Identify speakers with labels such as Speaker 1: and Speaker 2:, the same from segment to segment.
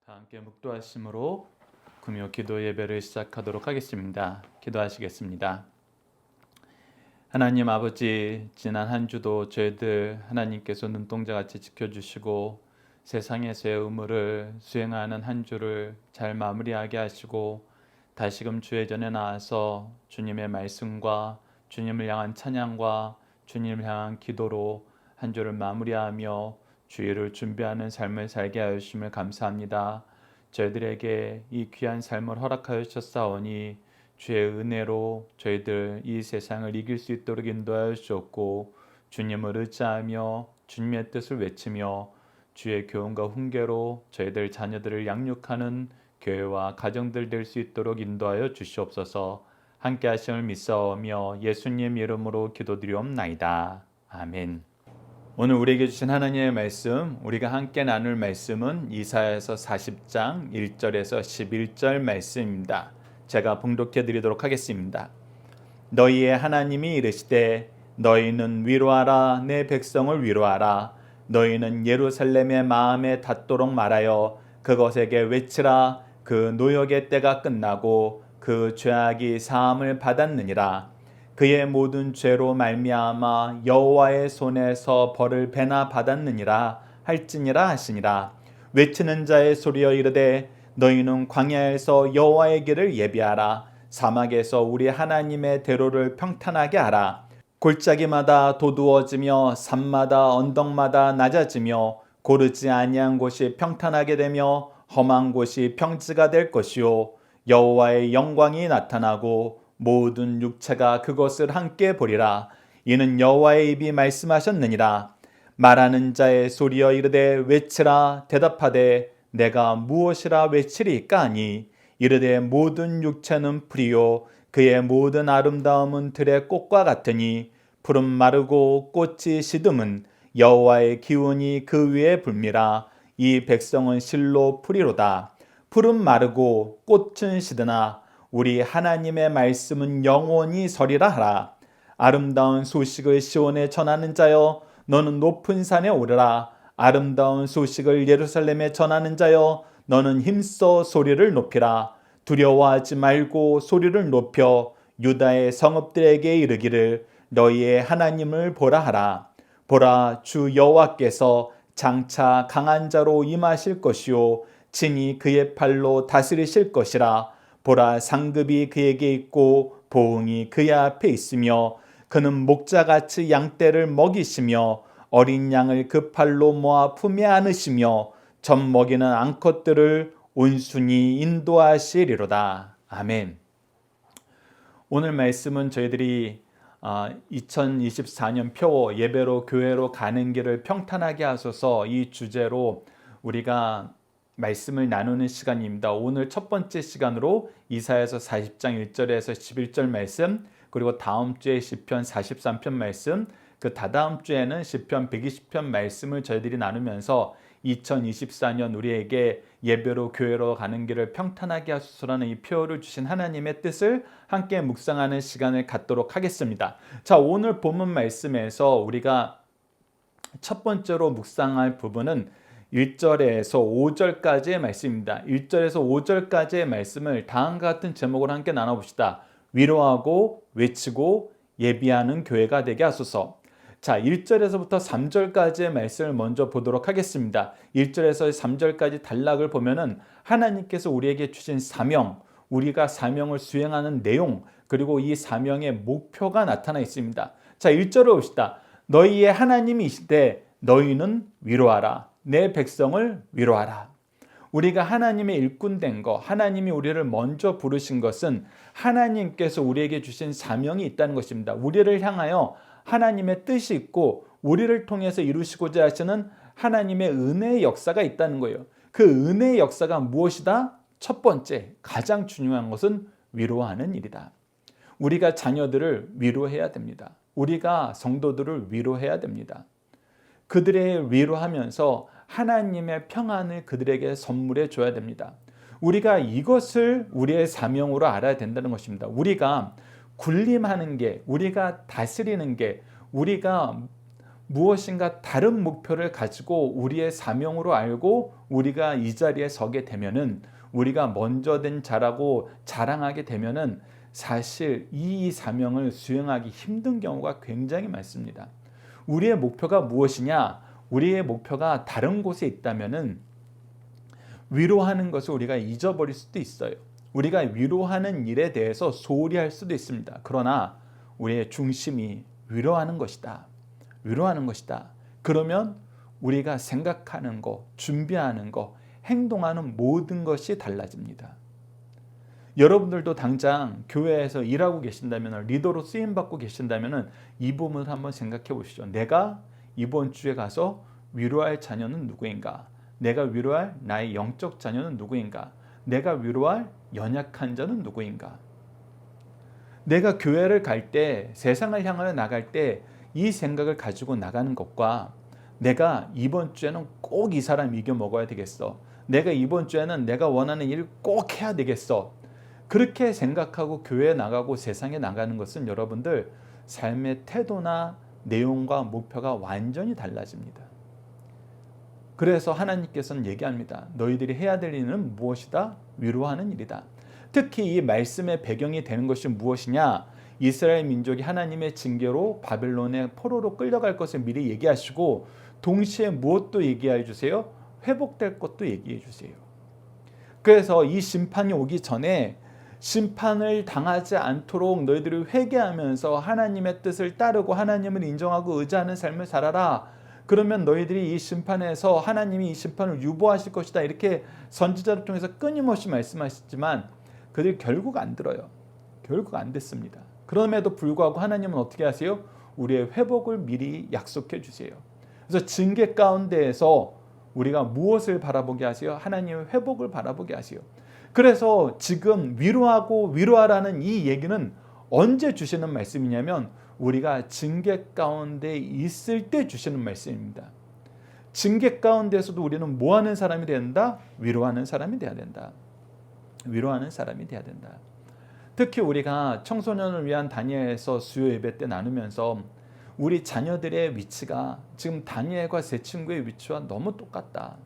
Speaker 1: 다 함께 묵도하심으로 금요 기도 예배를 시작하도록 하겠습니다. 기도하시겠습니다. 하나님 아버지, 지난 한 주도 저희들 하나님께서 눈동자같이 지켜주시고 세상에서의 의무를 수행하는 한 주를 잘 마무리하게 하시고 다시금 주의 전에 나와서 주님의 말씀과 주님을 향한 찬양과 주님을 향한 기도로 한 주를 마무리하며 주일을 준비하는 삶을 살게 하여 주심을 감사합니다. 저희들에게 이 귀한 삶을 허락하여 주셨사오니 주의 은혜로 저희들 이 세상을 이길 수 있도록 인도하여 주셨고 주님을 의지하며 주님의 뜻을 외치며 주의 교훈과 훈계로 저희들 자녀들을 양육하는 교회와 가정들 될 수 있도록 인도하여 주시옵소서. 함께 하심을 믿사오며 예수님 이름으로 기도드리옵나이다. 아멘. 오늘 우리에게 주신 하나님의 말씀, 우리가 함께 나눌 말씀은 이사야서 40장 1절에서 11절 말씀입니다. 제가 봉독해 드리도록 하겠습니다. 너희의 하나님이 이르시되 너희는 위로하라, 내 백성을 위로하라. 너희는 예루살렘의 마음에 닿도록 말하여 그것에게 외치라. 그 노역의 때가 끝나고 그 죄악이 사함을 받았느니라. 그의 모든 죄로 말미암아 여호와의 손에서 벌을 배나 받았느니라 할지니라 하시니라. 외치는 자의 소리여 이르되 너희는 광야에서 여호와의 길을 예비하라. 사막에서 우리 하나님의 대로를 평탄하게 하라. 골짜기마다 도두어지며 산마다 언덕마다 낮아지며 고르지 아니한 곳이 평탄하게 되며 험한 곳이 평지가 될 것이요 여호와의 영광이 나타나고 모든 육체가 그것을 함께 보리라. 이는 여호와의 입이 말씀하셨느니라. 말하는 자의 소리여 이르되 외치라. 대답하되 내가 무엇이라 외치리까 하니 이르되 모든 육체는 풀이요 그의 모든 아름다움은 들의 꽃과 같으니 푸른 마르고 꽃이 시듬은 여호와의 기운이 그 위에 불미라. 이 백성은 실로 풀이로다. 푸른 마르고 꽃은 시드나 우리 하나님의 말씀은 영원히 서리라 하라. 아름다운 소식을 시온에 전하는 자여 너는 높은 산에 오르라. 아름다운 소식을 예루살렘에 전하는 자여 너는 힘써 소리를 높이라. 두려워하지 말고 소리를 높여 유다의 성읍들에게 이르기를 너희의 하나님을 보라 하라. 보라, 주 여호와께서 장차 강한 자로 임하실 것이요 친히 그의 팔로 다스리실 것이라. 보라, 상급이 그에게 있고 보응이 그의 앞에 있으며 그는 목자같이 양떼를 먹이시며 어린 양을 그 팔로 모아 품에 안으시며 젖 먹이는 암컷들을 온순히 인도하시리로다. 아멘. 오늘 말씀은 저희들이 2024년 표 예배로 교회로 가는 길을 평탄하게 하소서 이 주제로 우리가 말씀을 나누는 시간입니다. 오늘 첫 번째 시간으로 이사야서 40장 1절에서 11절 말씀, 그리고 다음 주에 시편 43편 말씀, 그 다다음 주에는 시편 120편 말씀을 저희들이 나누면서 2024년 우리에게 예배로 교회로 가는 길을 평탄하게 하소서라는 이 표를 주신 하나님의 뜻을 함께 묵상하는 시간을 갖도록 하겠습니다. 자, 오늘 본문 말씀에서 우리가 첫 번째로 묵상할 부분은 1절에서 5절까지의 말씀입니다. 1절에서 5절까지의 말씀을 다음과 같은 제목으로 함께 나눠봅시다. 위로하고 외치고 예비하는 교회가 되게 하소서. 자, 1절에서부터 3절까지의 말씀을 먼저 보도록 하겠습니다. 1절에서 3절까지 단락을 보면은 하나님께서 우리에게 주신 사명, 우리가 사명을 수행하는 내용, 그리고 이 사명의 목표가 나타나 있습니다. 자, 1절을 봅시다. 너희의 하나님이시되 너희는 위로하라. 내 백성을 위로하라. 우리가 하나님의 일꾼 된 것, 하나님이 우리를 먼저 부르신 것은 하나님께서 우리에게 주신 사명이 있다는 것입니다. 우리를 향하여 하나님의 뜻이 있고 우리를 통해서 이루시고자 하시는 하나님의 은혜의 역사가 있다는 거예요. 그 은혜의 역사가 무엇이다? 첫 번째, 가장 중요한 것은 위로하는 일이다. 우리가 자녀들을 위로해야 됩니다. 우리가 성도들을 위로해야 됩니다. 그들의 위로하면서 하나님의 평안을 그들에게 선물해 줘야 됩니다. 우리가 이것을 우리의 사명으로 알아야 된다는 것입니다. 우리가 군림하는 게, 우리가 다스리는 게, 우리가 무엇인가 다른 목표를 가지고 우리의 사명으로 알고 우리가 이 자리에 서게 되면은, 우리가 먼저 된 자라고 자랑하게 되면은 사실 이 사명을 수행하기 힘든 경우가 굉장히 많습니다. 우리의 목표가 무엇이냐? 우리의 목표가 다른 곳에 있다면은 위로하는 것을 우리가 잊어버릴 수도 있어요. 우리가 위로하는 일에 대해서 소홀히 할 수도 있습니다. 그러나 우리의 중심이 위로하는 것이다. 위로하는 것이다. 그러면 우리가 생각하는 것, 준비하는 것, 행동하는 모든 것이 달라집니다. 여러분들도 당장 교회에서 일하고 계신다면, 리더로 쓰임받고 계신다면 이 부분을 한번 생각해 보시죠. 내가 이번 주에 가서 위로할 자녀는 누구인가? 내가 위로할 나의 영적 자녀는 누구인가? 내가 위로할 연약한 자는 누구인가? 내가 교회를 갈 때, 세상을 향하여 나갈 때 이 생각을 가지고 나가는 것과, 내가 이번 주에는 꼭 이 사람 이겨 먹어야 되겠어, 내가 이번 주에는 내가 원하는 일 꼭 해야 되겠어, 그렇게 생각하고 교회에 나가고 세상에 나가는 것은 여러분들 삶의 태도나 내용과 목표가 완전히 달라집니다. 그래서 하나님께서는 얘기합니다. 너희들이 해야 될 일은 무엇이다? 위로하는 일이다. 특히 이 말씀의 배경이 되는 것이 무엇이냐? 이스라엘 민족이 하나님의 징계로 바벨론의 포로로 끌려갈 것을 미리 얘기하시고, 동시에 무엇도 얘기해 주세요? 회복될 것도 얘기해 주세요. 그래서 이 심판이 오기 전에 심판을 당하지 않도록 너희들이 회개하면서 하나님의 뜻을 따르고 하나님을 인정하고 의지하는 삶을 살아라. 그러면 너희들이 이 심판에서 하나님이 이 심판을 유보하실 것이다. 이렇게 선지자를 통해서 끊임없이 말씀하시지만 그들이 결국 안 들어요. 결국 안 됐습니다. 그럼에도 불구하고 하나님은 어떻게 하세요? 우리의 회복을 미리 약속해 주세요. 그래서 징계 가운데에서 우리가 무엇을 바라보게 하세요? 하나님의 회복을 바라보게 하세요. 그래서 지금 위로하고 위로하라는 이 얘기는 언제 주시는 말씀이냐면 우리가 징계 가운데 있을 때 주시는 말씀입니다. 징계 가운데서도 우리는 뭐 하는 사람이 돼야 된다? 위로하는 사람이 돼야 된다. 위로하는 사람이 돼야 된다. 특히 우리가 청소년을 위한 다니엘서 수요 예배 때 나누면서 우리 자녀들의 위치가 지금 다니엘과 세 친구의 위치와 너무 똑같다.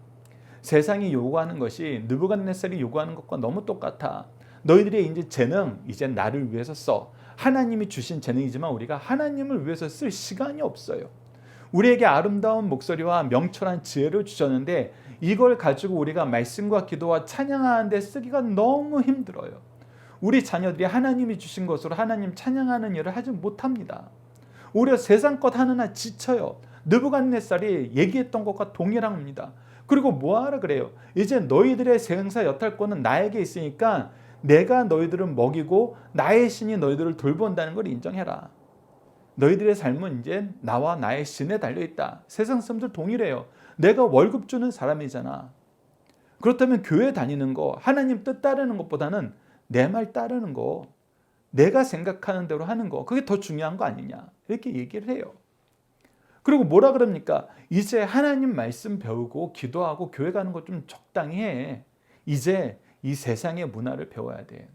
Speaker 1: 세상이 요구하는 것이 느부갓네살이 요구하는 것과 너무 똑같아. 너희들의 이제 재능, 이제 나를 위해서 써. 하나님이 주신 재능이지만 우리가 하나님을 위해서 쓸 시간이 없어요. 우리에게 아름다운 목소리와 명철한 지혜를 주셨는데 이걸 가지고 우리가 말씀과 기도와 찬양하는 데 쓰기가 너무 힘들어요. 우리 자녀들이 하나님이 주신 것으로 하나님 찬양하는 일을 하지 못합니다. 오히려 세상 것 하느라 지쳐요. 느부갓네살이 얘기했던 것과 동일합니다. 그리고 뭐하라 그래요? 이제 너희들의 생사 여탈권은 나에게 있으니까 내가 너희들을 먹이고 나의 신이 너희들을 돌본다는 걸 인정해라. 너희들의 삶은 이제 나와 나의 신에 달려있다. 세상 사람들 동일해요. 내가 월급 주는 사람이잖아. 그렇다면 교회 다니는 거, 하나님 뜻 따르는 것보다는 내 말 따르는 거, 내가 생각하는 대로 하는 거, 그게 더 중요한 거 아니냐, 이렇게 얘기를 해요. 그리고 뭐라 그럽니까? 이제 하나님 말씀 배우고 기도하고 교회 가는 거 좀 적당히 해. 이제 이 세상의 문화를 배워야 돼.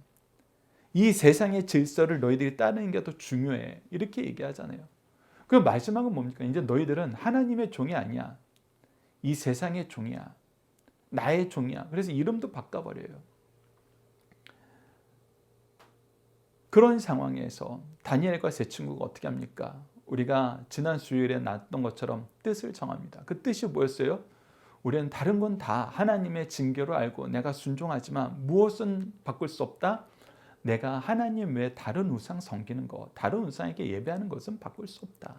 Speaker 1: 이 세상의 질서를 너희들이 따르는 게 더 중요해. 이렇게 얘기하잖아요. 그럼 마지막은 뭡니까? 이제 너희들은 하나님의 종이 아니야. 이 세상의 종이야. 나의 종이야. 그래서 이름도 바꿔버려요. 그런 상황에서 다니엘과 세 친구가 어떻게 합니까? 우리가 지난 수요일에 나왔던 것처럼 뜻을 정합니다. 그 뜻이 뭐였어요? 우리는 다른 건 다 하나님의 징계로 알고 내가 순종하지만 무엇은 바꿀 수 없다? 내가 하나님 외에 다른 우상 섬기는 것, 다른 우상에게 예배하는 것은 바꿀 수 없다.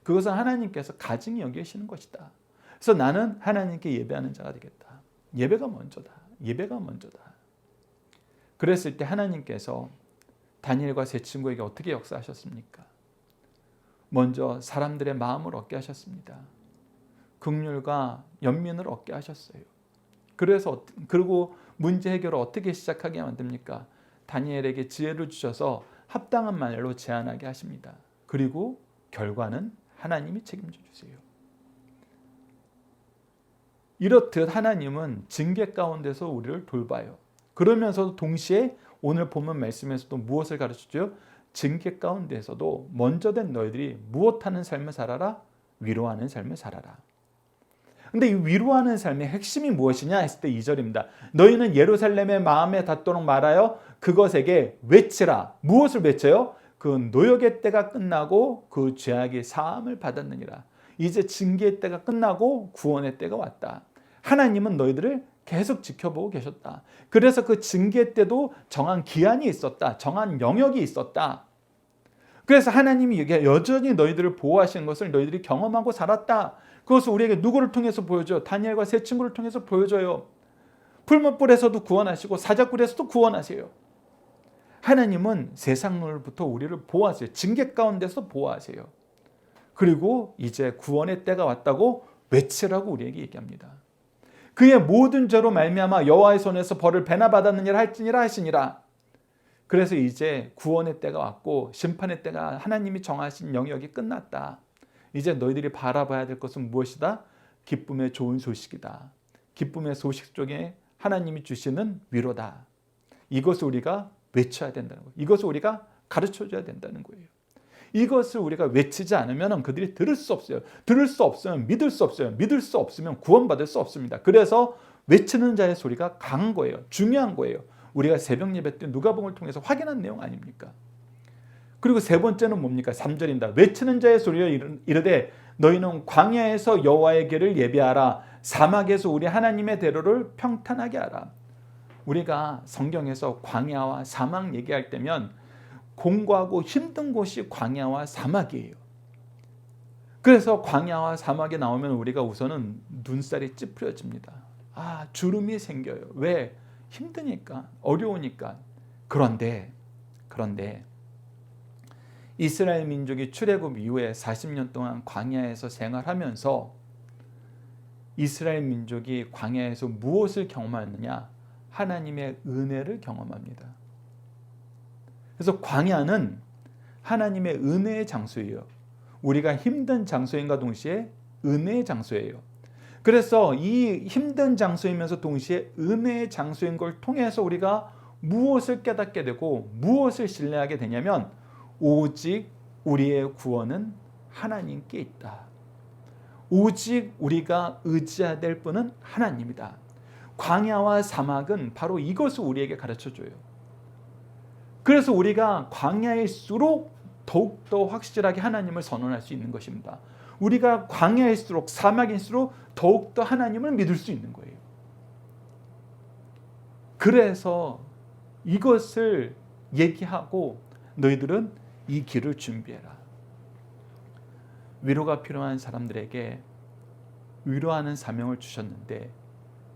Speaker 1: 그것은 하나님께서 가증히 여기시는 것이다. 그래서 나는 하나님께 예배하는 자가 되겠다. 예배가 먼저다. 예배가 먼저다. 그랬을 때 하나님께서 다니엘과 세 친구에게 어떻게 역사하셨습니까? 먼저 사람들의 마음을 얻게 하셨습니다. 긍휼과 연민을 얻게 하셨어요. 그리고 문제 해결을 어떻게 시작하게 만듭니까? 다니엘에게 지혜를 주셔서 합당한 말로 제안하게 하십니다. 그리고 결과는 하나님이 책임져 주세요. 이렇듯 하나님은 징계 가운데서 우리를 돌봐요. 그러면서도 동시에 오늘 본문 말씀에서도 무엇을 가르치죠? 징계 가운데서도 먼저 된 너희들이 무엇하는 삶을 살아라? 위로하는 삶을 살아라. 근데 이 위로하는 삶의 핵심이 무엇이냐 했을 때 2절입니다. 너희는 예루살렘의 마음에 닿도록 말하여 그것에게 외치라. 무엇을 외쳐요? 그 노역의 때가 끝나고 그 죄악이 사함을 받았느니라. 이제 징계의 때가 끝나고 구원의 때가 왔다. 하나님은 너희들을 계속 지켜보고 계셨다. 그래서 그 징계 때도 정한 기한이 있었다. 정한 영역이 있었다. 그래서 하나님이 여전히 너희들을 보호하시는 것을 너희들이 경험하고 살았다. 그것을 우리에게 누구를 통해서 보여줘요? 다니엘과 세 친구를 통해서 보여줘요. 풀무불에서도 구원하시고 사자굴에서도 구원하세요. 하나님은 세상로부터 우리를 보호하세요. 징계 가운데서 보호하세요. 그리고 이제 구원의 때가 왔다고 외치라고 우리에게 얘기합니다. 그의 모든 죄로 말미암아 여호와의 손에서 벌을 배나 받았느니라 할지니라 하시니라. 그래서 이제 구원의 때가 왔고 심판의 때가 하나님이 정하신 영역이 끝났다. 이제 너희들이 바라봐야 될 것은 무엇이다? 기쁨의 좋은 소식이다. 기쁨의 소식 중에 하나님이 주시는 위로다. 이것을 우리가 외쳐야 된다는 거예요. 이것을 우리가 가르쳐줘야 된다는 거예요. 이것을 우리가 외치지 않으면 그들이 들을 수 없어요. 들을 수 없으면 믿을 수 없어요. 믿을 수 없으면 구원받을 수 없습니다. 그래서 외치는 자의 소리가 강한 거예요. 중요한 거예요. 우리가 새벽 예배 때 누가복음을 통해서 확인한 내용 아닙니까? 그리고 세 번째는 뭡니까? 3절입니다. 외치는 자의 소리가 이르되 너희는 광야에서 여호와의 길을 예비하라. 사막에서 우리 하나님의 대로를 평탄하게 하라. 우리가 성경에서 광야와 사막 얘기할 때면 공고하고 힘든 곳이 광야와 사막이에요. 그래서 광야와 사막에 나오면 우리가 우선은 눈살이 찌푸려집니다. 주름이 생겨요. 왜? 힘드니까, 어려우니까. 그런데 이스라엘 민족이 출애굽 이후에 40년 동안 광야에서 생활하면서 이스라엘 민족이 광야에서 무엇을 경험하느냐? 하나님의 은혜를 경험합니다. 그래서 광야는 하나님의 은혜의 장소예요. 우리가 힘든 장소인가 동시에 은혜의 장소예요. 그래서 이 힘든 장소이면서 동시에 은혜의 장소인 걸 통해서 우리가 무엇을 깨닫게 되고 무엇을 신뢰하게 되냐면 오직 우리의 구원은 하나님께 있다. 오직 우리가 의지해야 될 분은 하나님이다. 광야와 사막은 바로 이것을 우리에게 가르쳐줘요. 그래서 우리가 광야일수록 더욱더 확실하게 하나님을 선언할 수 있는 것입니다. 우리가 광야일수록 사막일수록 더욱더 하나님을 믿을 수 있는 거예요. 그래서 이것을 얘기하고 너희들은 이 길을 준비해라. 위로가 필요한 사람들에게 위로하는 사명을 주셨는데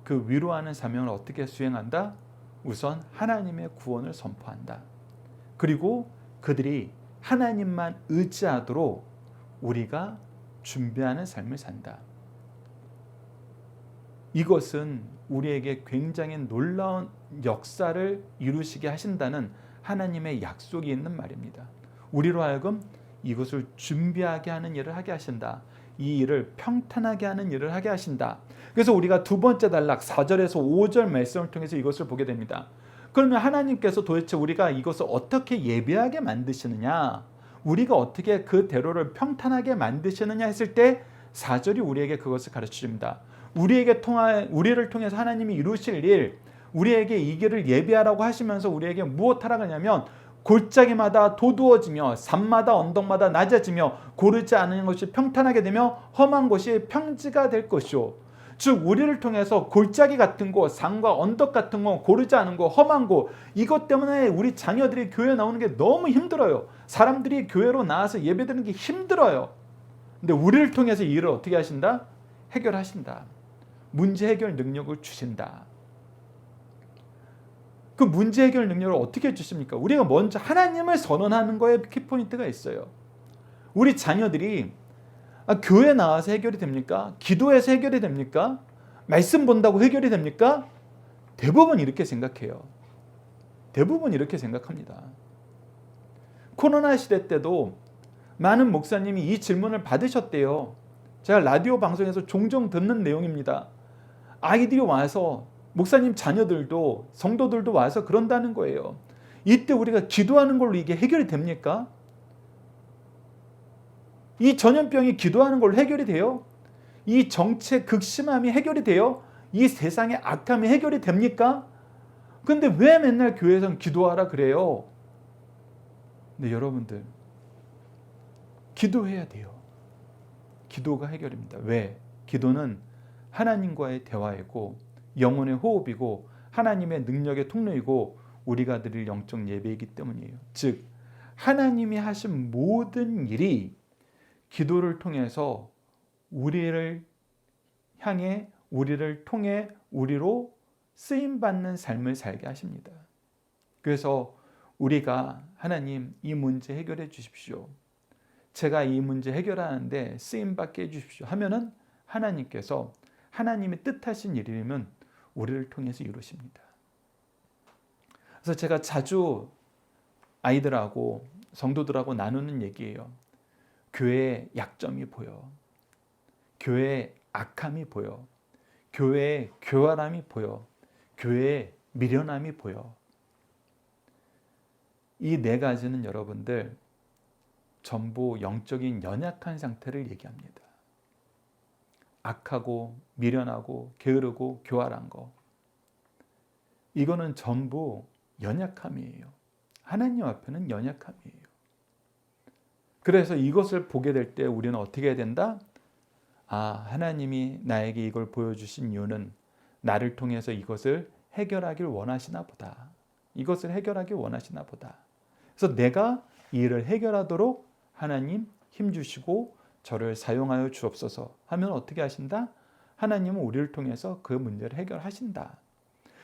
Speaker 1: 그 위로하는 사명을 어떻게 수행한다? 우선 하나님의 구원을 선포한다. 그리고 그들이 하나님만 의지하도록 우리가 준비하는 삶을 산다. 이것은 우리에게 굉장히 놀라운 역사를 이루시게 하신다는 하나님의 약속이 있는 말입니다. 우리로 하여금 이것을 준비하게 하는 일을 하게 하신다. 이 일을 평탄하게 하는 일을 하게 하신다. 그래서 우리가 두 번째 단락 4절에서 5절 말씀을 통해서 이것을 보게 됩니다. 그러면 하나님께서 도대체 우리가 이것을 어떻게 예배하게 만드시느냐, 우리가 어떻게 그 대로를 평탄하게 만드시느냐 했을 때 4절이 우리에게 그것을 가르쳐줍니다. 우리를 통해서 하나님이 이루실 일, 우리에게 이 길을 예배하라고 하시면서 우리에게 무엇 하라고 하냐면 골짜기마다 도두어지며 산마다 언덕마다 낮아지며 고르지 않은 것이 평탄하게 되며 험한 것이 평지가 될 것이요. 즉 우리를 통해서 골짜기 같은 곳, 산과 언덕 같은 곳, 고르지 않은 곳, 험한 곳, 이것 때문에 우리 자녀들이 교회 나오는 게 너무 힘들어요. 사람들이 교회로 나와서 예배드리는 게 힘들어요. 근데 우리를 통해서 이 일을 어떻게 하신다? 해결하신다. 문제 해결 능력을 주신다. 그 문제 해결 능력을 어떻게 주십니까? 우리가 먼저 하나님을 선언하는 거에 키포인트가 있어요. 우리 자녀들이 교회 나와서 해결이 됩니까? 기도해서 해결이 됩니까? 말씀 본다고 해결이 됩니까? 대부분 이렇게 생각해요. 대부분 이렇게 생각합니다. 코로나 시대 때도 많은 목사님이 이 질문을 받으셨대요. 제가 라디오 방송에서 종종 듣는 내용입니다. 아이들이 와서 목사님 자녀들도 성도들도 와서 그런다는 거예요. 이때 우리가 기도하는 걸로 이게 해결이 됩니까? 이 전염병이 기도하는 걸로 해결이 돼요? 이 정체 극심함이 해결이 돼요? 이 세상의 악함이 해결이 됩니까? 근데 왜 맨날 교회에서는 기도하라 그래요? 네, 여러분들 기도해야 돼요. 기도가 해결입니다. 왜? 기도는 하나님과의 대화이고 영혼의 호흡이고 하나님의 능력의 통로이고 우리가 드릴 영적 예배이기 때문이에요. 즉 하나님이 하신 모든 일이 기도를 통해서 우리를 향해 우리를 통해 우리로 쓰임받는 삶을 살게 하십니다. 그래서 우리가 하나님 이 문제 해결해 주십시오. 제가 이 문제 해결하는데 쓰임받게 해주십시오 하면은 하나님께서 하나님의 뜻하신 일이면 우리를 통해서 이루십니다. 그래서 제가 자주 아이들하고 성도들하고 나누는 얘기예요. 교회의 약점이 보여. 교회의 악함이 보여. 교회의 교활함이 보여. 교회의 미련함이 보여. 이 네 가지는 여러분들 전부 영적인 연약한 상태를 얘기합니다. 악하고 미련하고 게으르고 교활한 거. 이거는 전부 연약함이에요. 하나님 앞에는 연약함이에요. 그래서 이것을 보게 될 때 우리는 어떻게 해야 된다? 아, 하나님이 나에게 이걸 보여주신 이유는 나를 통해서 이것을 해결하길 원하시나 보다. 이것을 해결하길 원하시나 보다. 그래서 내가 이 일을 해결하도록 하나님 힘주시고 저를 사용하여 주옵소서 하면 어떻게 하신다? 하나님은 우리를 통해서 그 문제를 해결하신다.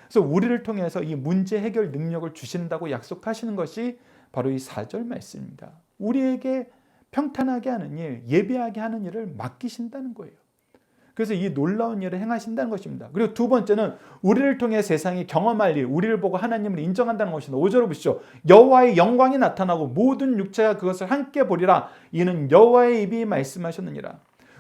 Speaker 1: 그래서 우리를 통해서 이 문제 해결 능력을 주신다고 약속하시는 것이 바로 이 4절 말씀입니다. 우리에게 평탄하게 하는 일, 예배하게 하는 일을 맡기신다는 거예요. 그래서 이 놀라운 일을 행하신다는 것입니다. 그리고 두 번째는 우리를 통해 세상이 경험할 일, 우리를 보고 하나님을 인정한다는 것입니다. 5절을 보시죠. 여호와의 영광이 나타나고 모든 육체가 그것을 함께 보리라. 이는 여호와의 입이 말씀하셨느니라.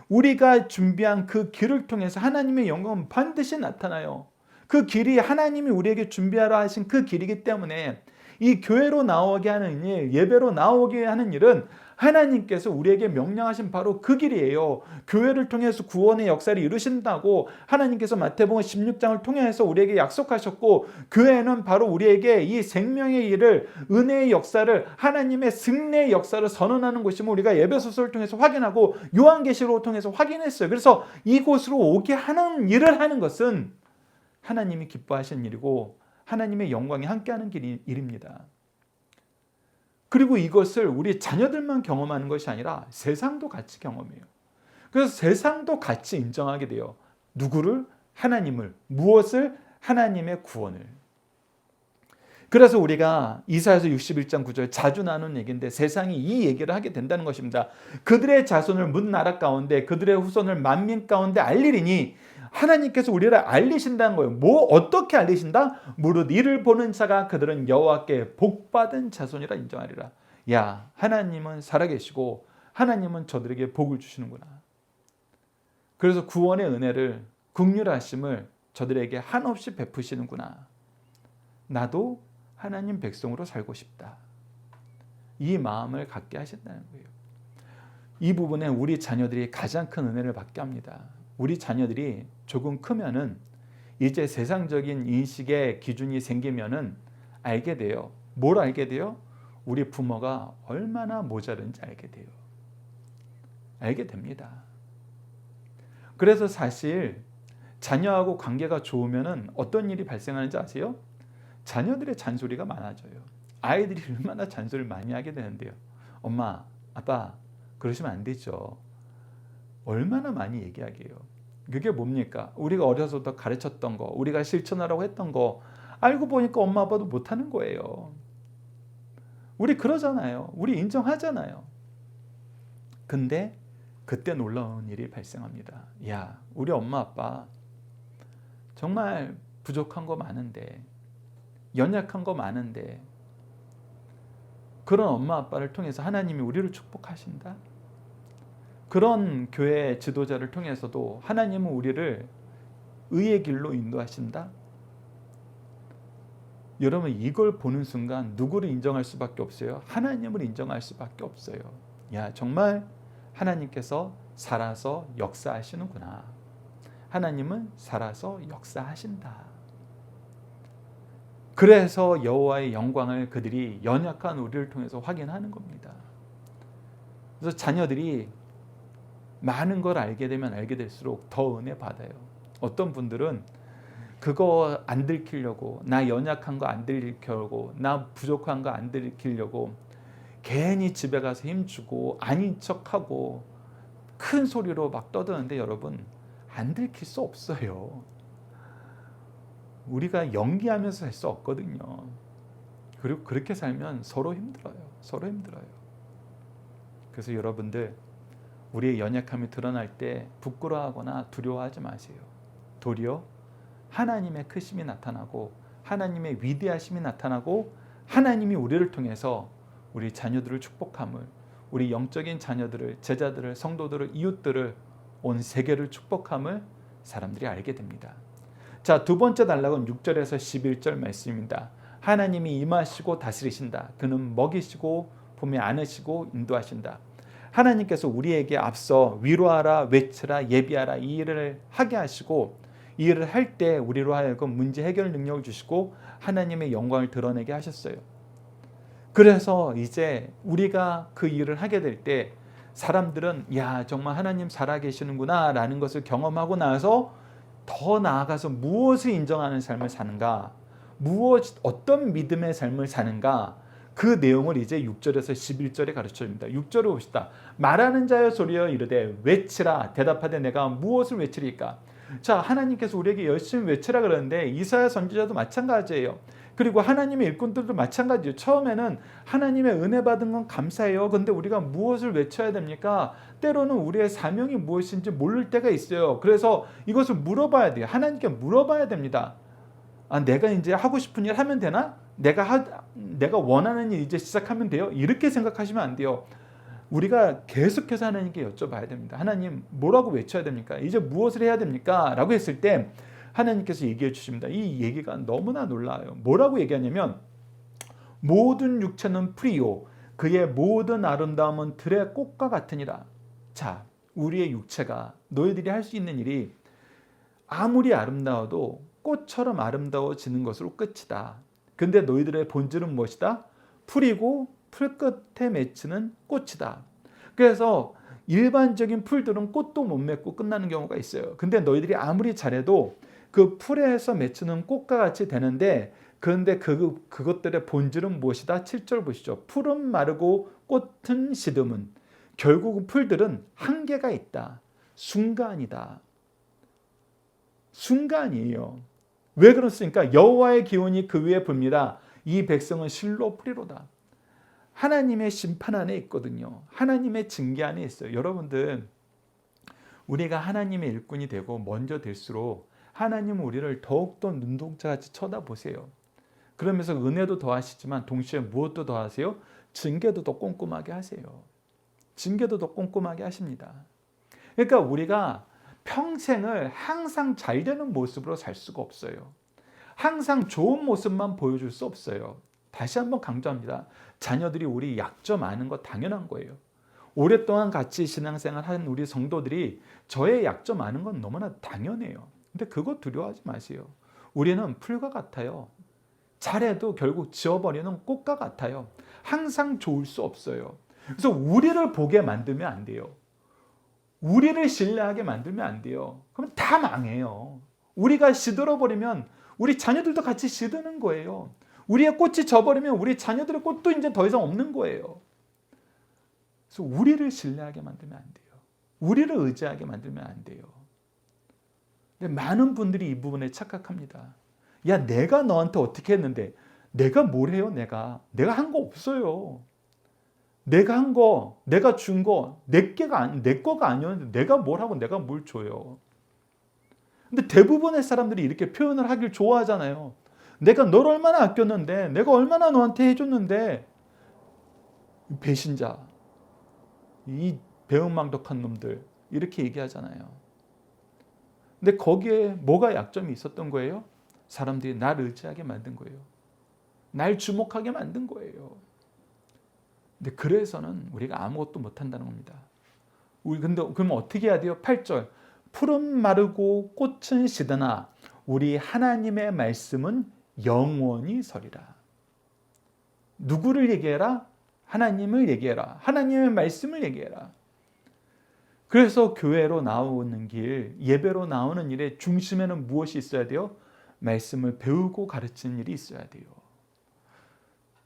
Speaker 1: 우리가 준비한 그 길을 통해서 하나님의 영광은 반드시 나타나요. 그 길이 하나님이 우리에게 준비하라 하신 그 길이기 때문에 이 교회로 나오게 하는 일, 예배로 나오게 하는 일은 하나님께서 우리에게 명령하신 바로 그 길이에요. 교회를 통해서 구원의 역사를 이루신다고 하나님께서 마태복음 16장을 통해서 우리에게 약속하셨고, 교회는 바로 우리에게 이 생명의 일을, 은혜의 역사를, 하나님의 승리의 역사를 선언하는 곳임을 우리가 에베소서를 통해서 확인하고 요한계시록을 통해서 확인했어요. 그래서 이곳으로 오게 하는 일을 하는 것은 하나님이 기뻐하신 일이고 하나님의 영광이 함께하는 일입니다. 그리고 이것을 우리 자녀들만 경험하는 것이 아니라 세상도 같이 경험해요. 그래서 세상도 같이 인정하게 돼요. 누구를? 하나님을. 무엇을? 하나님의 구원을. 그래서 우리가 이사야서 61장 9절 자주 나누는 얘기인데 세상이 이 얘기를 하게 된다는 것입니다. 그들의 자손을 문 나라 가운데 그들의 후손을 만민 가운데 알리리니 하나님께서 우리를 알리신다는 거예요. 뭐 어떻게 알리신다? 무릇 이를 보는 자가 그들은 여호와께 복받은 자손이라 인정하리라. 야, 하나님은 살아계시고 하나님은 저들에게 복을 주시는구나. 그래서 구원의 은혜를, 긍휼하심을 저들에게 한없이 베푸시는구나. 나도 하나님 백성으로 살고 싶다. 이 마음을 갖게 하신다는 거예요. 이 부분에 우리 자녀들이 가장 큰 은혜를 받게 합니다. 우리 자녀들이 조금 크면은 이제 세상적인 인식의 기준이 생기면은 알게 돼요. 뭘 알게 돼요? 우리 부모가 얼마나 모자른지 알게 돼요. 알게 됩니다. 그래서 사실 자녀하고 관계가 좋으면은 어떤 일이 발생하는지 아세요? 자녀들의 잔소리가 많아져요. 아이들이 얼마나 잔소리를 많이 하게 되는데요. 엄마, 아빠, 그러시면 안 되죠. 얼마나 많이 얘기하게 해요. 그게 뭡니까? 우리가 어려서부터 가르쳤던 거, 우리가 실천하라고 했던 거 알고 보니까 엄마 아빠도 못하는 거예요. 우리 그러잖아요. 우리 인정하잖아요. 근데 그때 놀라운 일이 발생합니다. 야, 우리 엄마 아빠 정말 부족한 거 많은데, 연약한 거 많은데 그런 엄마 아빠를 통해서 하나님이 우리를 축복하신다. 그런 교회 지도자를 통해서도 하나님은 우리를 의의 길로 인도하신다. 여러분, 이걸 보는 순간 누구를 인정할 수밖에 없어요? 하나님을 인정할 수밖에 없어요. 야, 정말 하나님께서 살아서 역사하시는구나. 하나님은 살아서 역사하신다. 그래서 여호와의 영광을 그들이 연약한 우리를 통해서 확인하는 겁니다. 그래서 자녀들이 많은 걸 알게 되면 알게 될수록 더 은혜 받아요. 어떤 분들은 그거 안 들키려고, 나 연약한 거 안 들키려고, 나 부족한 거 안 들키려고 괜히 집에 가서 힘주고 아닌 척하고 큰 소리로 막 떠드는데 여러분, 안 들킬 수 없어요. 우리가 연기하면서 살 수 없거든요. 그리고 그렇게 살면 서로 힘들어요. 서로 힘들어요. 그래서 여러분들, 우리의 연약함이 드러날 때 부끄러워하거나 두려워하지 마세요. 도리어 하나님의 크심이 나타나고 하나님의 위대하심이 나타나고 하나님이 우리를 통해서 우리 자녀들을 축복함을, 우리 영적인 자녀들을, 제자들을, 성도들을, 이웃들을, 온 세계를 축복함을 사람들이 알게 됩니다. 자, 두 번째 단락은 6절에서 11절 말씀입니다. 하나님이 임하시고 다스리신다. 그는 먹이시고 품에 안으시고 인도하신다. 하나님께서 우리에게 앞서 위로하라, 외치라, 예비하라 이 일을 하게 하시고, 이 일을 할 때 우리로 하여금 문제 해결 능력을 주시고 하나님의 영광을 드러내게 하셨어요. 그래서 이제 우리가 그 일을 하게 될 때 사람들은 야, 정말 하나님 살아계시는구나 라는 것을 경험하고 나서 더 나아가서 무엇을 인정하는 삶을 사는가, 어떤 믿음의 삶을 사는가, 그 내용을 이제 6절에서 11절에 가르쳐줍니다. 6절을 봅시다. 말하는 자여 소리여 이르되 외치라. 대답하되 내가 무엇을 외치리까? 자, 하나님께서 우리에게 열심히 외치라 그러는데 이사야 선지자도 마찬가지예요. 그리고 하나님의 일꾼들도 마찬가지예요. 처음에는 하나님의 은혜 받은 건 감사해요. 근데 우리가 무엇을 외쳐야 됩니까? 때로는 우리의 사명이 무엇인지 모를 때가 있어요. 그래서 이것을 물어봐야 돼요. 하나님께 물어봐야 됩니다. 아, 내가 이제 하고 싶은 일 하면 되나? 내가 원하는 일 이제 시작하면 돼요? 이렇게 생각하시면 안 돼요. 우리가 계속해서 하나님께 여쭤봐야 됩니다. 하나님, 뭐라고 외쳐야 됩니까? 이제 무엇을 해야 됩니까? 라고 했을 때 하나님께서 얘기해 주십니다. 이 얘기가 너무나 놀라워요. 뭐라고 얘기하냐면 모든 육체는 풀이요 그의 모든 아름다움은 들의 꽃과 같으니라. 자, 우리의 육체가, 너희들이 할 수 있는 일이 아무리 아름다워도 꽃처럼 아름다워지는 것으로 끝이다. 근데 너희들의 본질은 무엇이다? 풀이고 풀 끝에 맺히는 꽃이다. 그래서 일반적인 풀들은 꽃도 못 맺고 끝나는 경우가 있어요. 근데 너희들이 아무리 잘해도 그 풀에서 맺히는 꽃과 같이 되는데, 그런데 그것들의 본질은 무엇이다? 7절 보시죠. 풀은 마르고 꽃은 시듬은. 결국은 풀들은 한계가 있다. 순간이다. 순간이에요. 왜 그렇습니까? 여호와의 기운이 그 위에 붑니다. 이 백성은 실로 풀이로다. 하나님의 심판 안에 있거든요. 하나님의 징계 안에 있어요. 여러분들, 우리가 하나님의 일꾼이 되고 먼저 될수록 하나님은 우리를 더욱더 눈동자같이 쳐다보세요. 그러면서 은혜도 더하시지만 동시에 무엇도 더하세요? 징계도 더 꼼꼼하게 하세요. 징계도 더 꼼꼼하게 하십니다. 그러니까 우리가 평생을 항상 잘 되는 모습으로 살 수가 없어요. 항상 좋은 모습만 보여줄 수 없어요. 다시 한번 강조합니다. 자녀들이 우리 약점 아는 거 당연한 거예요. 오랫동안 같이 신앙생활 한 우리 성도들이 저의 약점 아는 건 너무나 당연해요. 근데 그거 두려워하지 마세요. 우리는 풀과 같아요. 잘해도 결국 지워버리는 꽃과 같아요. 항상 좋을 수 없어요. 그래서 우리를 보게 만들면 안 돼요. 우리를 신뢰하게 만들면 안 돼요. 그럼 다 망해요. 우리가 시들어버리면 우리 자녀들도 같이 시드는 거예요. 우리의 꽃이 져버리면 우리 자녀들의 꽃도 이제 더 이상 없는 거예요. 그래서 우리를 신뢰하게 만들면 안 돼요. 우리를 의지하게 만들면 안 돼요. 근데 많은 분들이 이 부분에 착각합니다. 야, 내가 너한테 어떻게 했는데 내가 뭘 해요? 내가 한 거 없어요. 내가 한 거, 내가 준 거, 내 거가 아니었는데 내가 뭘 하고 내가 뭘 줘요. 근데 대부분의 사람들이 이렇게 표현을 하길 좋아하잖아요. 내가 널 얼마나 아꼈는데, 내가 얼마나 너한테 해줬는데. 배신자, 이 배은망덕한 놈들, 이렇게 얘기하잖아요. 근데 거기에 뭐가 약점이 있었던 거예요? 사람들이 날 의지하게 만든 거예요. 날 주목하게 만든 거예요. 근데 그래서는 우리가 아무것도 못한다는 겁니다. 근데 그러면 어떻게 해야 돼요? 8절. 풀은 마르고 꽃은 시드나 우리 하나님의 말씀은 영원히 서리라. 누구를 얘기해라? 하나님을 얘기해라. 하나님의 말씀을 얘기해라. 그래서 교회로 나오는 길, 예배로 나오는 일의 중심에는 무엇이 있어야 돼요? 말씀을 배우고 가르치는 일이 있어야 돼요.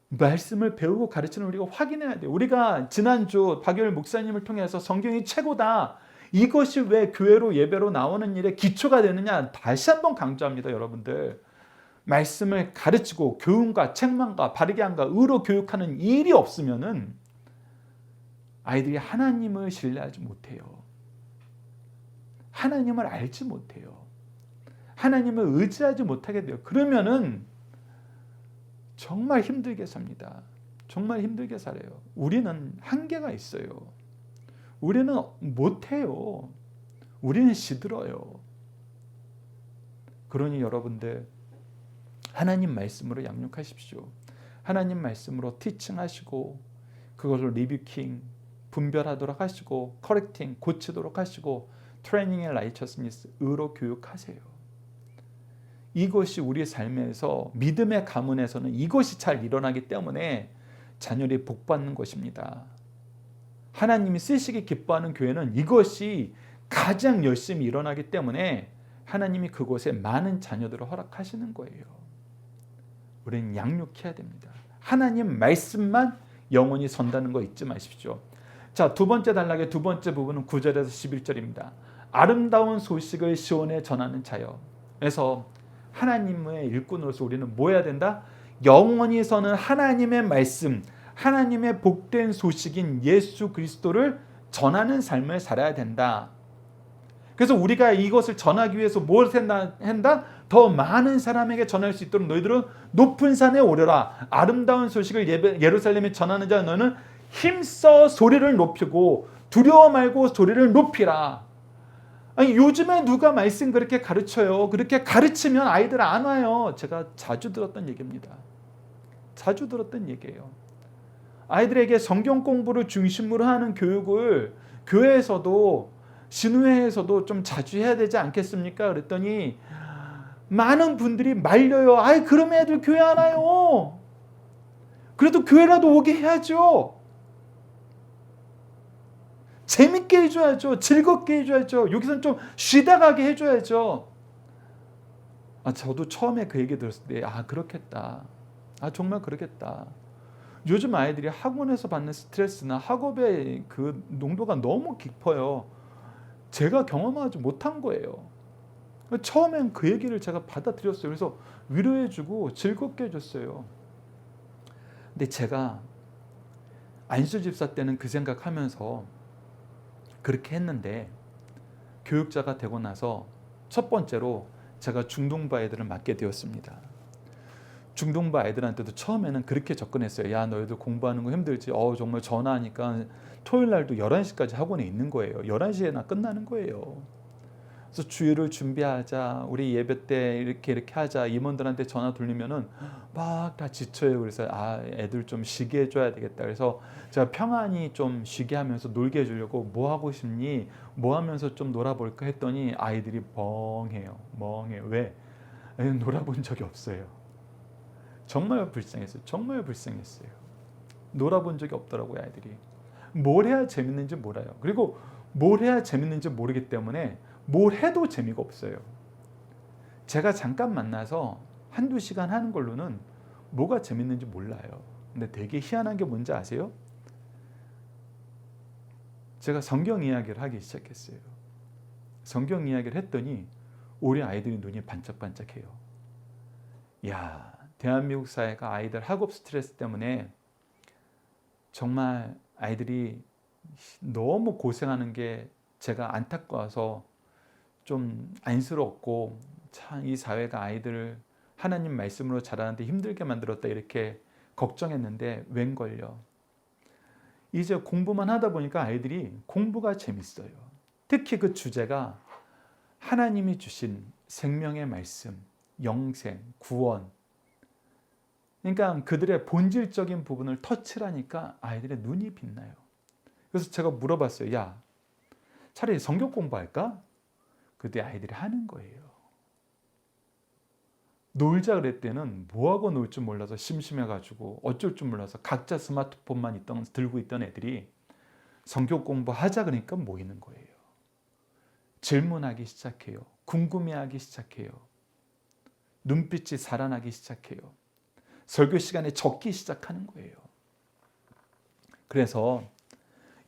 Speaker 1: 말씀을 배우고 가르치는 우리가 확인해야 돼요. 우리가 지난주 박열 목사님을 통해서 성경이 최고다. 이것이 왜 교회로 예배로 나오는 일의 기초가 되느냐 다시 한번 강조합니다. 여러분들. 말씀을 가르치고 교훈과 책망과 바르게 함과 의로 교육하는 일이 없으면은 아이들이 하나님을 신뢰하지 못해요. 하나님을 알지 못해요. 하나님을 의지하지 못하게 돼요. 그러면은 정말 힘들게 삽니다. 정말 힘들게 살아요. 우리는 한계가 있어요. 우리는 못해요. 우리는 시들어요. 그러니 여러분들 하나님 말씀으로 양육하십시오. 하나님 말씀으로 티칭하시고 그것을 리뷰킹, 분별하도록 하시고 커렉팅, 고치도록 하시고 트레이닝의 라이처스니스, 의로 교육하세요. 이것이 우리 삶에서 믿음의 가문에서는 이것이 잘 일어나기 때문에 자녀들이 복받는 것입니다. 하나님이 쓰시기 기뻐하는 교회는 이것이 가장 열심히 일어나기 때문에 하나님이 그곳에 많은 자녀들을 허락하시는 거예요. 우리는 양육해야 됩니다. 하나님 말씀만 영원히 선다는 거 잊지 마십시오. 자, 두 번째 단락의 두 번째 부분은 9절에서 11절입니다. 아름다운 소식을 시온에 전하는 자여. 그래서 하나님의 일꾼으로서 우리는 뭐 해야 된다? 영원히 서는 하나님의 말씀, 하나님의 복된 소식인 예수 그리스도를 전하는 삶을 살아야 된다. 그래서 우리가 이것을 전하기 위해서 뭘 한다? 더 많은 사람에게 전할 수 있도록 너희들은 높은 산에 오르라. 아름다운 소식을 예루살렘에 전하는 자 너는 힘써 소리를 높이고 두려워 말고 소리를 높이라. 아니, 요즘에 누가 말씀 그렇게 가르쳐요? 그렇게 가르치면 아이들 안 와요. 제가 자주 들었던 얘기입니다. 자주 들었던 얘기예요. 아이들에게 성경 공부를 중심으로 하는 교육을 교회에서도 신우회에서도 좀 자주 해야 되지 않겠습니까? 그랬더니 많은 분들이 말려요. 아이, 그럼 애들 교회 안 와요. 그래도 교회라도 오게 해야죠. 재밌게 해줘야죠. 즐겁게 해줘야죠. 여기서는 좀 쉬다 가게 해줘야죠. 저도 처음에 그 얘기 들었을 때 그렇겠다. 정말 그렇겠다. 요즘 아이들이 학원에서 받는 스트레스나 학업의 그 농도가 너무 깊어요. 제가 경험하지 못한 거예요. 처음엔 그 얘기를 제가 받아들였어요. 그래서 위로해주고 즐겁게 해줬어요. 근데 제가 안수 집사 때는 그 생각하면서 그렇게 했는데 교육자가 되고 나서 첫 번째로 제가 중동부 아이들을 맡게 되었습니다. 중동부 아이들한테도 처음에는 그렇게 접근했어요. 야, 너희들 공부하는 거 힘들지? 정말 전화하니까 토요일 날도 11시까지 학원에 있는 거예요. 11시에나 끝나는 거예요. 그래서 주일을 준비하자. 우리 예배 때 이렇게 하자. 임원들한테 전화 돌리면은 막 다 지쳐요. 그래서 애들 좀 쉬게 해줘야 되겠다. 그래서 제가 평안히 좀 쉬게 하면서 놀게 해주려고 뭐 하고 싶니? 뭐 하면서 좀 놀아볼까 했더니 아이들이 멍해요. 왜? 놀아본 적이 없어요. 정말 불쌍했어요. 정말 불쌍했어요. 놀아본 적이 없더라고요, 아이들이. 뭘 해야 재밌는지 몰라요. 그리고 뭘 해야 재밌는지 모르기 때문에 뭘 해도 재미가 없어요. 제가 잠깐 만나서 한두 시간 하는 걸로는 뭐가 재밌는지 몰라요. 근데 되게 희한한 게 뭔지 아세요? 제가 성경 이야기를 하기 시작했어요. 성경 이야기를 했더니 우리 아이들이 눈이 반짝반짝해요. 야, 대한민국 사회가 아이들 학업 스트레스 때문에 정말 아이들이 너무 고생하는 게 제가 안타까워서 좀 안쓰럽고 참 이 사회가 아이들을 하나님 말씀으로 자라는데 힘들게 만들었다 이렇게 걱정했는데 웬걸요. 이제 공부만 하다 보니까 아이들이 공부가 재밌어요. 특히 그 주제가 하나님이 주신 생명의 말씀, 영생, 구원. 그러니까 그들의 본질적인 부분을 터치하니까 아이들의 눈이 빛나요. 그래서 제가 물어봤어요. 야, 차라리 성경 공부할까? 그때 아이들이 하는 거예요. 놀자 그랬더니 뭐하고 놀 줄 몰라서 심심해가지고 어쩔 줄 몰라서 각자 스마트폰만 들고 있던 애들이 성경 공부하자 그러니까 모이는 거예요. 질문하기 시작해요. 궁금해하기 시작해요. 눈빛이 살아나기 시작해요. 설교 시간에 적기 시작하는 거예요. 그래서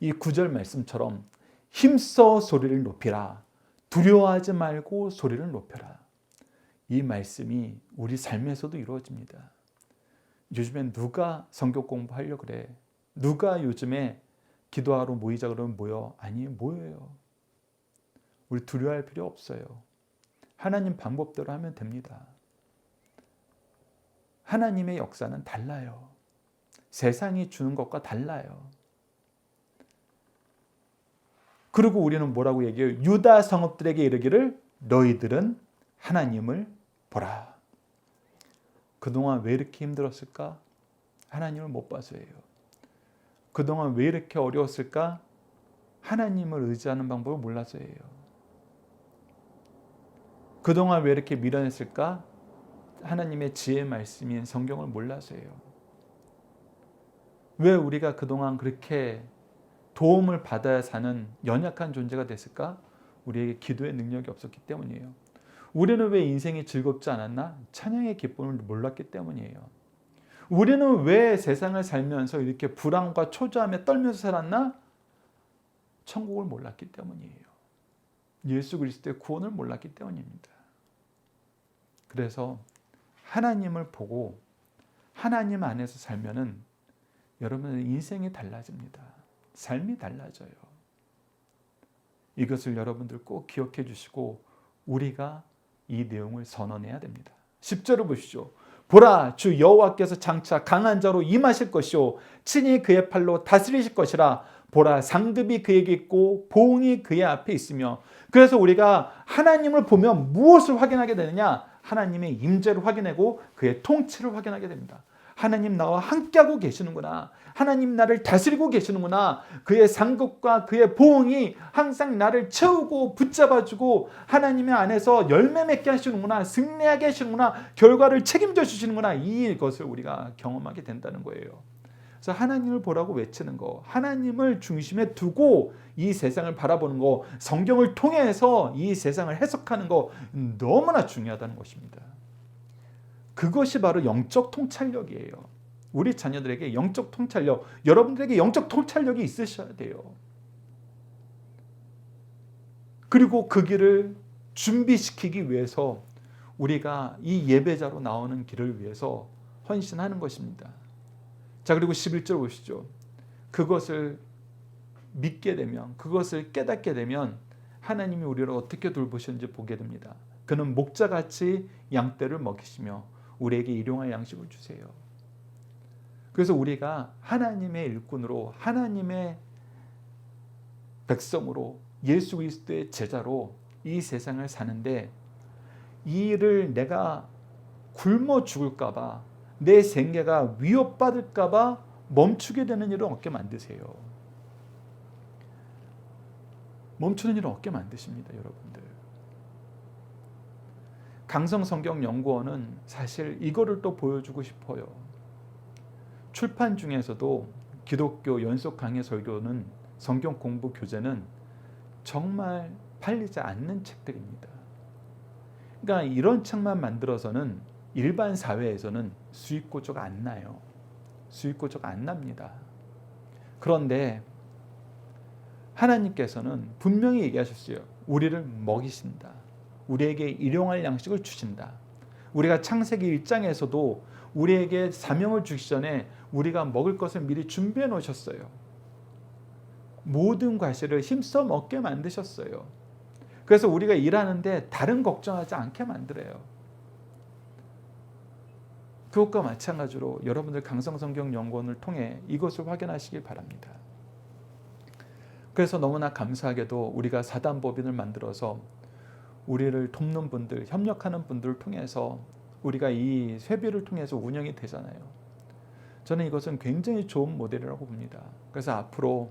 Speaker 1: 이 9절 말씀처럼 힘써 소리를 높이라. 두려워하지 말고 소리를 높여라. 이 말씀이 우리 삶에서도 이루어집니다. 요즘엔 누가 성경 공부하려고 그래? 누가 요즘에 기도하러 모이자 그러면 모여? 아니, 모여요. 우리 두려워할 필요 없어요. 하나님 방법대로 하면 됩니다. 하나님의 역사는 달라요. 세상이 주는 것과 달라요. 그리고 우리는 뭐라고 얘기해요? 유다 성읍들에게 이르기를 너희들은 하나님을 보라. 그동안 왜 이렇게 힘들었을까? 하나님을 못 봐서예요. 그동안 왜 이렇게 어려웠을까? 하나님을 의지하는 방법을 몰라서예요. 그동안 왜 이렇게 미련했을까? 하나님의 지혜 말씀인 성경을 몰라서예요. 왜 우리가 그동안 그렇게 도움을 받아야 사는 연약한 존재가 됐을까? 우리에게 기도의 능력이 없었기 때문이에요. 우리는 왜 인생이 즐겁지 않았나? 찬양의 기쁨을 몰랐기 때문이에요. 우리는 왜 세상을 살면서 이렇게 불안과 초조함에 떨면서 살았나? 천국을 몰랐기 때문이에요. 예수 그리스도의 구원을 몰랐기 때문입니다. 그래서 하나님을 보고 하나님 안에서 살면은 여러분의 인생이 달라집니다. 삶이 달라져요. 이것을 여러분들 꼭 기억해 주시고 우리가 이 내용을 선언해야 됩니다. 10절을 보시죠. 보라, 주 여호와께서 장차 강한 자로 임하실 것이요 친히 그의 팔로 다스리실 것이라. 보라, 상급이 그에게 있고 보응이 그의 앞에 있으며. 그래서 우리가 하나님을 보면 무엇을 확인하게 되느냐? 하나님의 임재를 확인하고 그의 통치를 확인하게 됩니다. 하나님 나와 함께하고 계시는구나. 하나님 나를 다스리고 계시는구나. 그의 상급과 그의 보응이 항상 나를 채우고 붙잡아주고 하나님의 안에서 열매 맺게 하시는구나. 승리하게 하시는구나. 결과를 책임져 주시는구나. 이것을 우리가 경험하게 된다는 거예요. 그래서 하나님을 보라고 외치는 거, 하나님을 중심에 두고 이 세상을 바라보는 거, 성경을 통해서 이 세상을 해석하는 거 너무나 중요하다는 것입니다. 그것이 바로 영적 통찰력이에요. 우리 자녀들에게 영적 통찰력, 여러분들에게 영적 통찰력이 있으셔야 돼요. 그리고 그 길을 준비시키기 위해서 우리가 이 예배자로 나오는 길을 위해서 헌신하는 것입니다. 자, 그리고 11절 보시죠. 그것을 믿게 되면, 그것을 깨닫게 되면 하나님이 우리를 어떻게 돌보시는지 보게 됩니다. 그는 목자같이 양떼를 먹이시며 우리에게 일용할 양식을 주세요. 그래서 우리가 하나님의 일꾼으로, 하나님의 백성으로, 예수 그리스도의 제자로 이 세상을 사는데 이 일을 내가 굶어 죽을까 봐, 내 생계가 위협받을까 봐 멈추게 되는 일을 없게 만드세요. 멈추는 일을 없게 만드십니다, 여러분들. 강성성경연구원은 사실 이거를 또 보여주고 싶어요. 출판 중에서도 기독교 연속 강해 설교는, 성경 공부 교재는 정말 팔리지 않는 책들입니다. 그러니까 이런 책만 만들어서는 일반 사회에서는 수익 구조가 안 나요. 수익 구조가 안 납니다. 그런데 하나님께서는 분명히 얘기하셨어요. 우리를 먹이신다. 우리에게 일용할 양식을 주신다. 우리가 창세기 1장에서도 우리에게 사명을 주기 전에 우리가 먹을 것을 미리 준비해 놓으셨어요. 모든 과실을 힘써 먹게 만드셨어요. 그래서 우리가 일하는데 다른 걱정하지 않게 만들어요. 그것과 마찬가지로 여러분들 강성성경연구원을 통해 이것을 확인하시길 바랍니다. 그래서 너무나 감사하게도 우리가 사단법인을 만들어서 우리를 돕는 분들, 협력하는 분들을 통해서 우리가 이 회비를 통해서 운영이 되잖아요. 저는 이것은 굉장히 좋은 모델이라고 봅니다. 그래서 앞으로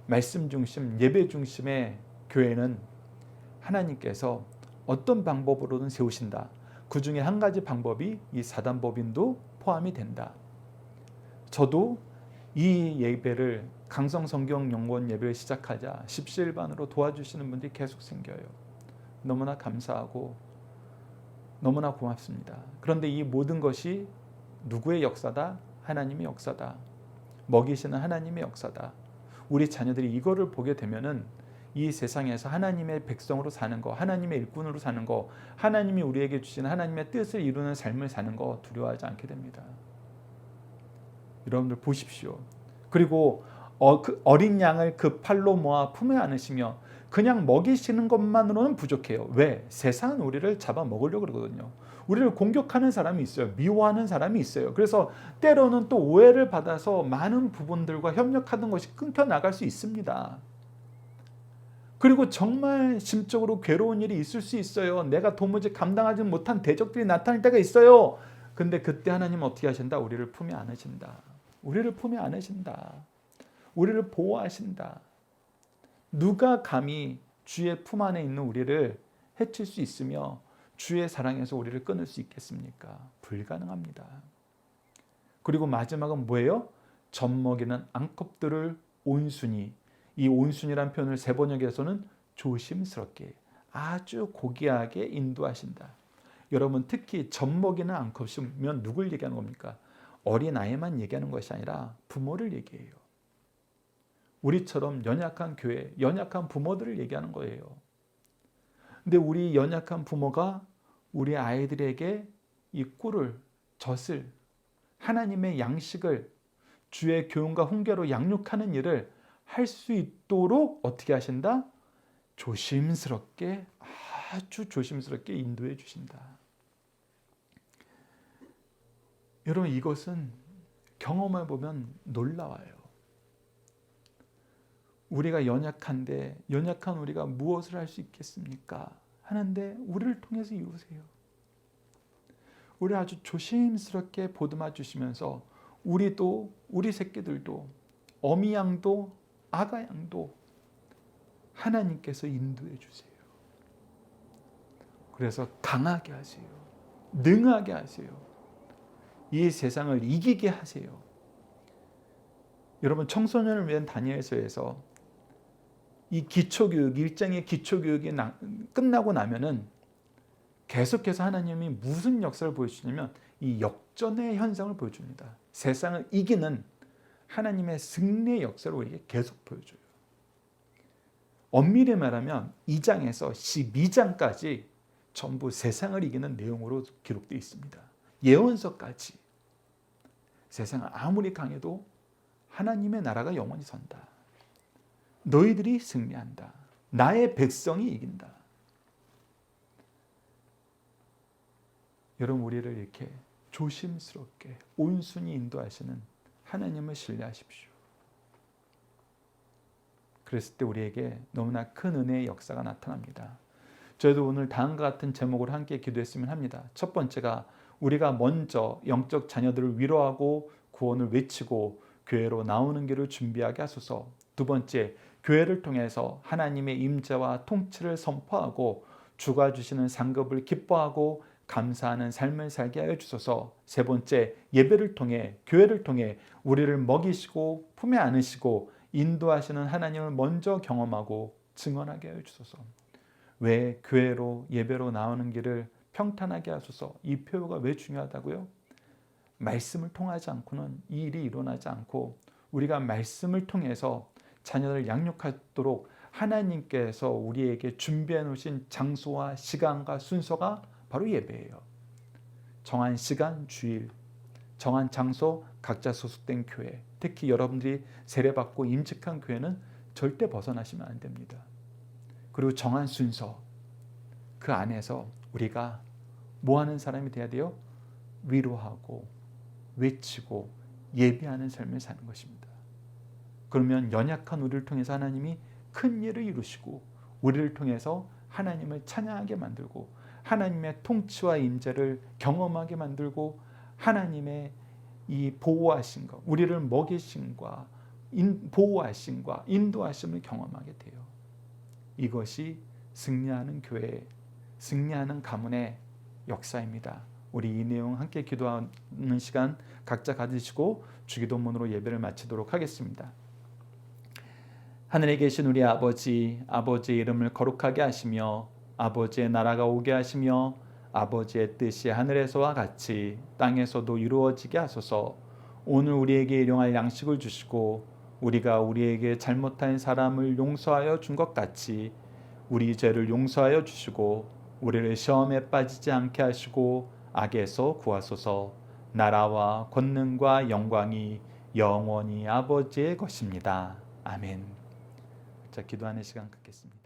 Speaker 1: 말씀 중심, 예배 중심의 교회는 하나님께서 어떤 방법으로든 세우신다. 그 중에 한 가지 방법이 이 사단법인도 포함이 된다. 저도 이 예배를 강성성경연구원 예배를 시작하자 십시일반으로 도와주시는 분들이 계속 생겨요. 너무나 감사하고 너무나 고맙습니다. 그런데 이 모든 것이 누구의 역사다? 하나님의 역사다. 먹이시는 하나님의 역사다. 우리 자녀들이 이거를 보게 되면은 이 세상에서 하나님의 백성으로 사는 거, 하나님의 일꾼으로 사는 거, 하나님이 우리에게 주시는 하나님의 뜻을 이루는 삶을 사는 거 두려워하지 않게 됩니다. 여러분들 보십시오. 그리고 그 어린 양을 그 팔로 모아 품에 안으시며 그냥 먹이시는 것만으로는 부족해요. 왜? 세상은 우리를 잡아먹으려고 그러거든요. 우리를 공격하는 사람이 있어요. 미워하는 사람이 있어요. 그래서 때로는 또 오해를 받아서 많은 부분들과 협력하는 것이 끊겨 나갈 수 있습니다. 그리고 정말 심적으로 괴로운 일이 있을 수 있어요. 내가 도무지 감당하지 못한 대적들이 나타날 때가 있어요. 근데 그때 하나님은 어떻게 하신다? 우리를 품에 안으신다. 우리를 품에 안으신다. 우리를 보호하신다. 누가 감히 주의 품 안에 있는 우리를 해칠 수 있으며 주의 사랑에서 우리를 끊을 수 있겠습니까? 불가능합니다. 그리고 마지막은 뭐예요? 젖먹이는 앙컵들을 온순히, 이 온순이란 표현을 세번역에서는 조심스럽게 아주 고귀하게 인도하신다. 여러분 특히 젖먹이는 앙컵이면 누굴 얘기하는 겁니까? 어린아이만 얘기하는 것이 아니라 부모를 얘기해요. 우리처럼 연약한 교회, 연약한 부모들을 얘기하는 거예요. 근데 우리 연약한 부모가 우리 아이들에게 이 꿀을, 젖을, 하나님의 양식을 주의 교훈과 훈계로 양육하는 일을 할 수 있도록 어떻게 하신다? 조심스럽게, 아주 조심스럽게 인도해 주신다. 여러분 이것은 경험해 보면 놀라워요. 우리가 연약한데 연약한 우리가 무엇을 할 수 있겠습니까? 하는데 우리를 통해서 이루세요. 우리 아주 조심스럽게 보듬어 주시면서 우리도 우리 새끼들도 어미 양도 아가 양도 하나님께서 인도해 주세요. 그래서 강하게 하세요. 능하게 하세요. 이 세상을 이기게 하세요. 여러분 청소년을 위한 다니엘서에서 이 기초교육, 일장의 기초교육이 끝나고 나면은 계속해서 하나님이 무슨 역사를 보여주냐면 이 역전의 현상을 보여줍니다. 세상을 이기는 하나님의 승리의 역사를 우리에게 계속 보여줘요. 엄밀히 말하면 2장에서 12장까지 전부 세상을 이기는 내용으로 기록되어 있습니다. 예언서까지 세상은 아무리 강해도 하나님의 나라가 영원히 선다. 너희들이 승리한다. 나의 백성이 이긴다. 여러분 우리를 이렇게 조심스럽게 온순히 인도하시는 하나님을 신뢰하십시오. 그랬을 때 우리에게 너무나 큰 은혜의 역사가 나타납니다. 저희도 오늘 다음과 같은 제목으로 함께 기도했으면 합니다. 첫 번째가 우리가 먼저 영적 자녀들을 위로하고 구원을 외치고 교회로 나오는 길을 준비하게 하소서. 두 번째, 교회를 통해서 하나님의 임재와 통치를 선포하고 주가 주시는 상급을 기뻐하고 감사하는 삶을 살게 하여 주소서. 세 번째, 예배를 통해 교회를 통해 우리를 먹이시고 품에 안으시고 인도하시는 하나님을 먼저 경험하고 증언하게 하여 주소서. 왜 교회로 예배로 나오는 길을 평탄하게 하소서. 이 표어가 왜 중요하다고요? 말씀을 통하지 않고는 이 일이 일어나지 않고 우리가 말씀을 통해서 자녀를 양육하도록 하나님께서 우리에게 준비해 놓으신 장소와 시간과 순서가 바로 예배예요. 정한 시간, 주일, 정한 장소, 각자 소속된 교회. 특히 여러분들이 세례받고 임직한 교회는 절대 벗어나시면 안 됩니다. 그리고 정한 순서, 그 안에서 우리가 뭐 하는 사람이 돼야 돼요? 위로하고 외치고 예배하는 삶을 사는 것입니다. 그러면 연약한 우리를 통해서 하나님이 큰 일을 이루시고 우리를 통해서 하나님을 찬양하게 만들고 하나님의 통치와 임재를 경험하게 만들고 하나님의 이 보호하심과 우리를 먹이심과 보호하심과 인도하심을 경험하게 돼요. 이것이 승리하는 교회, 승리하는 가문의 역사입니다. 우리 이 내용 함께 기도하는 시간 각자 가지시고 주기도문으로 예배를 마치도록 하겠습니다. 하늘에 계신 우리 아버지, 아버지의 이름을 거룩하게 하시며 아버지의 나라가 오게 하시며 아버지의 뜻이 하늘에서와 같이 땅에서도 이루어지게 하소서. 오늘 우리에게 일용할 양식을 주시고 우리가 우리에게 잘못한 사람을 용서하여 준 것 같이 우리 죄를 용서하여 주시고 우리를 시험에 빠지지 않게 하시고 악에서 구하소서. 나라와 권능과 영광이 영원히 아버지의 것입니다. 아멘. 자, 기도하는 시간 갖겠습니다.